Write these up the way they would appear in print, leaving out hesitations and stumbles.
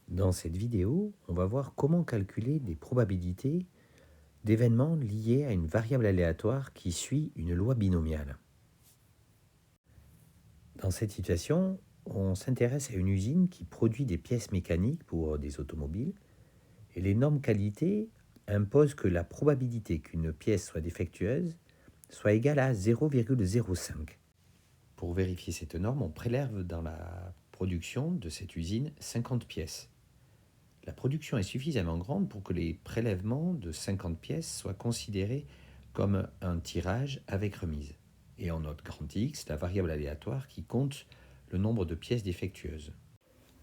Dans cette vidéo, on va voir comment calculer des probabilités d'événements liés à une variable aléatoire qui suit une loi binomiale. Dans cette situation, on s'intéresse à une usine qui produit des pièces mécaniques pour des automobiles et les normes qualité imposent que la probabilité qu'une pièce soit défectueuse soit égale à 0,05. Pour vérifier cette norme, on prélève dans la production de cette usine 50 pièces. La production est suffisamment grande pour que les prélèvements de 50 pièces soient considérés comme un tirage avec remise. Et on note grand X, la variable aléatoire qui compte le nombre de pièces défectueuses.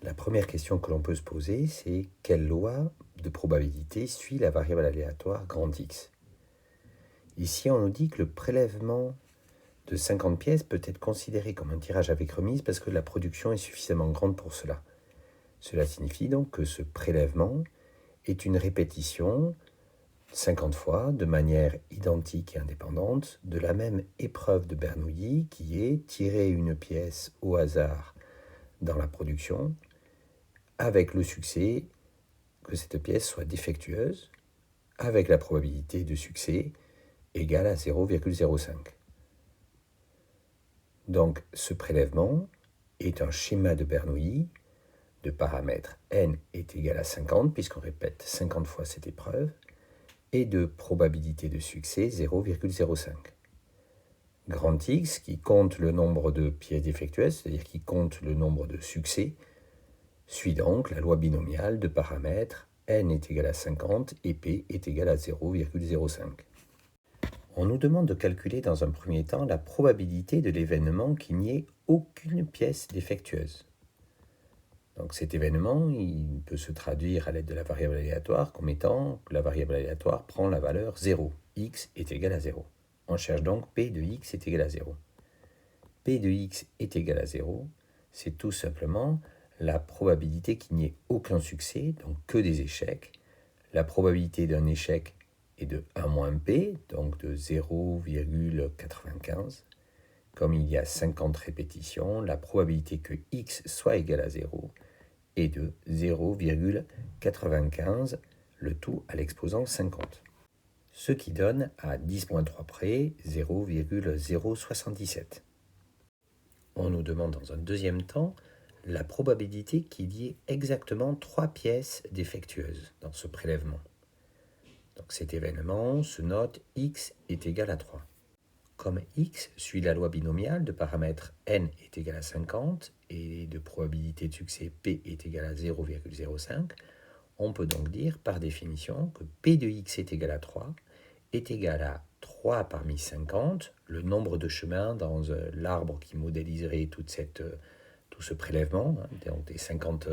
La première question que l'on peut se poser, c'est quelle loi de probabilité suit la variable aléatoire grand X? Ici, on nous dit que le prélèvement de 50 pièces peut être considéré comme un tirage avec remise parce que la production est suffisamment grande pour cela. Cela signifie donc que ce prélèvement est une répétition 50 fois de manière identique et indépendante de la même épreuve de Bernoulli qui est tirer une pièce au hasard dans la production avec le succès que cette pièce soit défectueuse avec la probabilité de succès égale à 0,05. Donc ce prélèvement est un schéma de Bernoulli de paramètres n est égal à 50 puisqu'on répète 50 fois cette épreuve et de probabilité de succès 0,05. Grand X, qui compte le nombre de pièces défectueuses, c'est-à-dire qui compte le nombre de succès, suit donc la loi binomiale de paramètres n est égal à 50 et p est égal à 0,05. On nous demande de calculer dans un premier temps la probabilité de l'événement qu'il n'y ait aucune pièce défectueuse. Donc cet événement, il peut se traduire à l'aide de la variable aléatoire comme étant que la variable aléatoire prend la valeur 0. X est égal à 0. On cherche donc P de X est égal à 0. P de X est égal à 0, c'est tout simplement la probabilité qu'il n'y ait aucun succès, donc que des échecs. La probabilité d'un échec est de 1 moins P, donc de 0,95. Comme il y a 50 répétitions, la probabilité que X soit égal à 0 est de 0,95, le tout à l'exposant 50. Ce qui donne à 10-3 près 0,077. On nous demande dans un deuxième temps la probabilité qu'il y ait exactement 3 pièces défectueuses dans ce prélèvement. Donc cet événement se note X est égal à 3. Comme X suit la loi binomiale de paramètres n est égal à 50 et de probabilité de succès P est égal à 0,05, on peut donc dire par définition que P de X est égal à 3 est égal à 3 parmi 50, le nombre de chemins dans l'arbre qui modéliserait tout ce prélèvement, donc des 50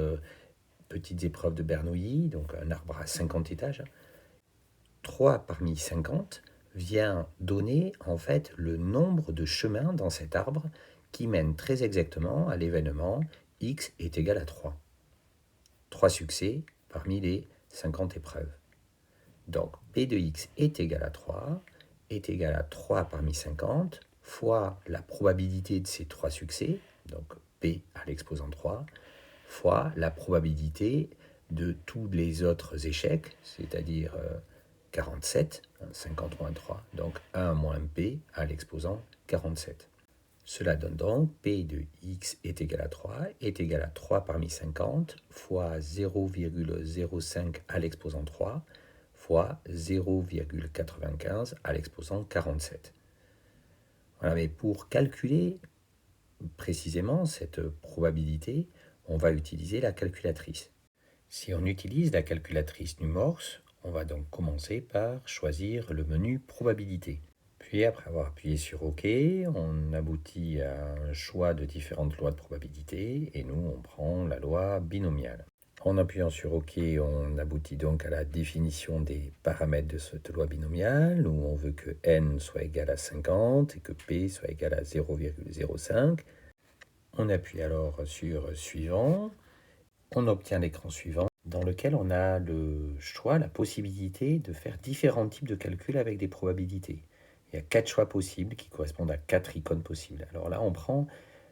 petites épreuves de Bernoulli, donc un arbre à 50 étages. 3 parmi 50 vient donner en fait le nombre de chemins dans cet arbre qui mène très exactement à l'événement X est égal à 3. 3 succès parmi les 50 épreuves. Donc P de X est égal à 3, est égal à 3 parmi 50, fois la probabilité de ces 3 succès, donc P à l'exposant 3, fois la probabilité de tous les autres échecs, c'est-à-dire 47, 50 moins 3, donc 1 moins P à l'exposant 47. Cela donne donc P de X est égal à 3, est égal à 3 parmi 50, fois 0,05 à l'exposant 3, fois 0,95 à l'exposant 47. Voilà, mais pour calculer précisément cette probabilité, on va utiliser la calculatrice. Si on utilise la calculatrice NumOrs, on va donc commencer par choisir le menu probabilité. Puis après avoir appuyé sur OK, on aboutit à un choix de différentes lois de probabilité et nous on prend la loi binomiale. En appuyant sur OK, on aboutit donc à la définition des paramètres de cette loi binomiale où on veut que n soit égal à 50 et que p soit égal à 0,05. On appuie alors sur suivant. On obtient l'écran suivant dans lequel on a le choix, la possibilité de faire différents types de calculs avec des probabilités. Il y a 4 choix possibles qui correspondent à 4 icônes possibles. Alors là, on prend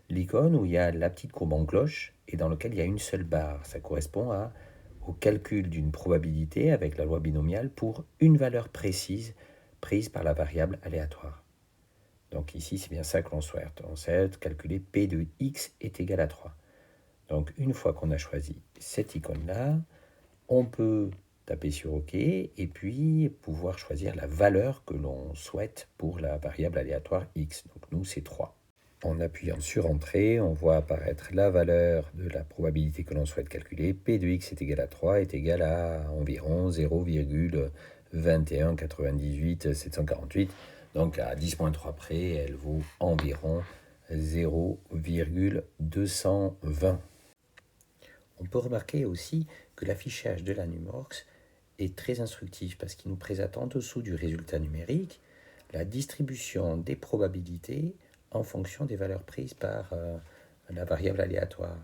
l'icône où il y a la petite courbe en cloche et dans lequel il y a une seule barre. Ça correspond au calcul d'une probabilité avec la loi binomiale pour une valeur précise prise par la variable aléatoire. Donc ici, c'est bien ça que l'on souhaite. On souhaite calculer P de x est égal à 3. Donc une fois qu'on a choisi cette icône-là, on peut taper sur OK et puis pouvoir choisir la valeur que l'on souhaite pour la variable aléatoire x. Donc nous, c'est 3. En appuyant sur Entrée, on voit apparaître la valeur de la probabilité que l'on souhaite calculer. P de x est égal à 3 est égal à environ 0,2198 Donc à 10-3 près, elle vaut environ 0,220. On peut remarquer aussi que l'affichage de la numorx est très instructif parce qu'il nous présente en dessous du résultat numérique la distribution des probabilités en fonction des valeurs prises par la variable aléatoire.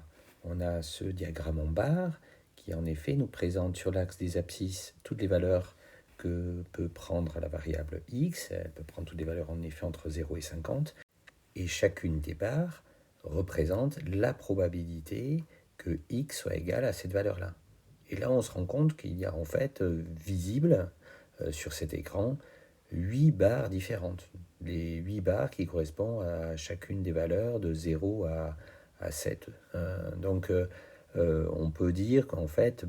On a ce diagramme en barre qui en effet nous présente sur l'axe des abscisses toutes les valeurs que peut prendre la variable x. Elle peut prendre toutes les valeurs en effet entre 0 et 50. Et chacune des barres représente la probabilité que x soit égal à cette valeur-là. Et là, on se rend compte qu'il y a en fait visible sur cet écran 8 barres différentes. Les 8 barres qui correspondent à chacune des valeurs de 0 à 7. Donc, on peut dire qu'en fait,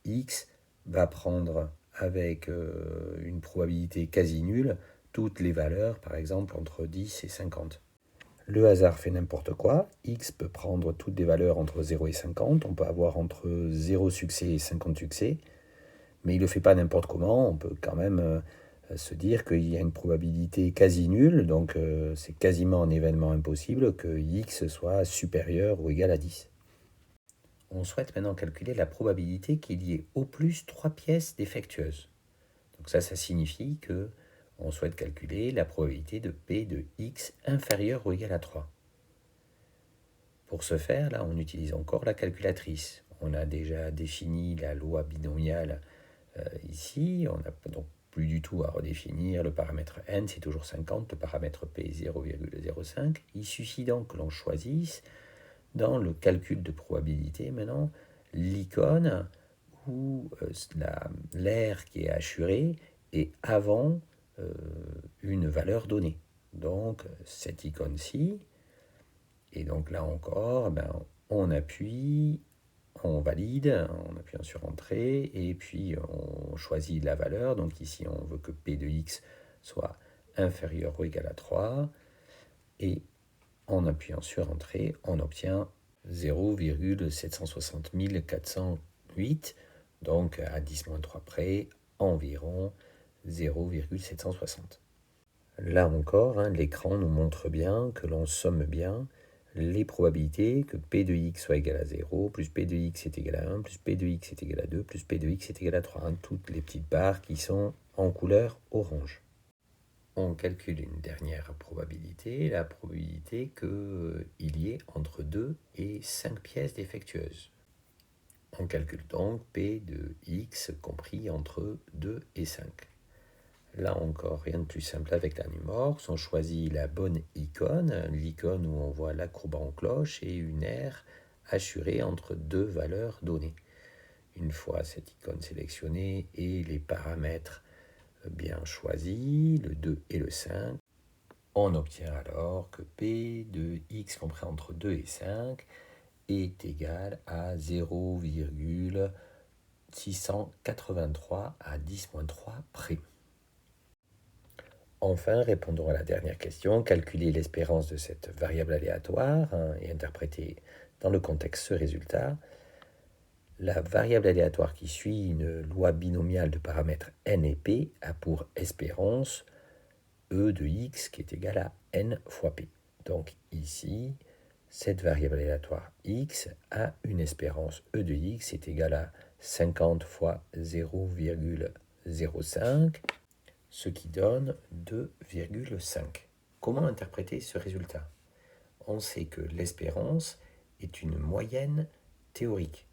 x va prendre avec une probabilité quasi nulle toutes les valeurs, par exemple, entre 10 et 50. Le hasard fait n'importe quoi. X peut prendre toutes les valeurs entre 0 et 50. On peut avoir entre 0 succès et 50 succès. Mais il ne le fait pas n'importe comment. On peut quand même se dire qu'il y a une probabilité quasi nulle. Donc c'est quasiment un événement impossible que X soit supérieur ou égal à 10. On souhaite maintenant calculer la probabilité qu'il y ait au plus 3 pièces défectueuses. Donc ça signifie que on souhaite calculer la probabilité de P de x inférieure ou égale à 3. Pour ce faire, là, on utilise encore la calculatrice. On a déjà défini la loi binomiale ici. On n'a donc plus du tout à redéfinir le paramètre n, c'est toujours 50, le paramètre p 0,05. Il suffit donc que l'on choisisse dans le calcul de probabilité maintenant l'icône où l'aire qui est assurée est avant une valeur donnée. Donc cette icône-ci, et donc là encore, on appuie, on valide en appuyant sur Entrée, et puis on choisit la valeur. Donc ici, on veut que P de x soit inférieur ou égal à 3, et en appuyant sur Entrée, on obtient 0,760 408, donc à 10-3 près, environ 0,760. Là encore, l'écran nous montre bien que l'on somme bien les probabilités que P de x soit égal à 0, plus P de x est égal à 1, plus P de x est égal à 2, plus P de x est égal à 3. Toutes les petites barres qui sont en couleur orange. On calcule une dernière probabilité, la probabilité qu'il y ait entre 2 et 5 pièces défectueuses. On calcule donc P de x compris entre 2 et 5. Là encore, rien de plus simple avec la numorx. On choisit la bonne icône, l'icône où on voit la courbe en cloche et une aire assurée entre deux valeurs données. Une fois cette icône sélectionnée et les paramètres bien choisis, le 2 et le 5, on obtient alors que P de x compris entre 2 et 5 est égal à 0,683 à 10-3 près. Enfin, répondons à la dernière question. Calculer l'espérance de cette variable aléatoire et interpréter dans le contexte ce résultat. La variable aléatoire qui suit une loi binomiale de paramètres n et p a pour espérance e de x qui est égal à n fois p. Donc ici, cette variable aléatoire x a une espérance e de x est égal à 50 fois 0,05, ce qui donne 2,5. Comment interpréter ce résultat? On sait que l'espérance est une moyenne théorique.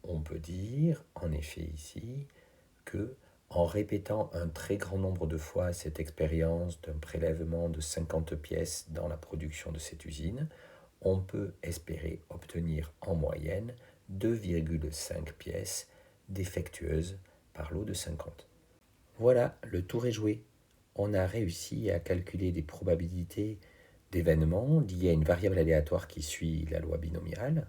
On peut dire, en effet ici, que En répétant un très grand nombre de fois cette expérience d'un prélèvement de 50 pièces dans la production de cette usine, on peut espérer obtenir en moyenne 2,5 pièces défectueuses par lot de 50. Voilà, le tour est joué. On a réussi à calculer des probabilités d'événements liés à une variable aléatoire qui suit la loi binomiale.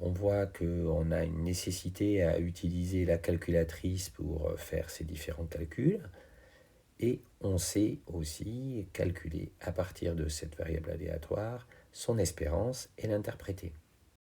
On voit qu'on a une nécessité à utiliser la calculatrice pour faire ces différents calculs. Et on sait aussi calculer à partir de cette variable aléatoire son espérance et l'interpréter.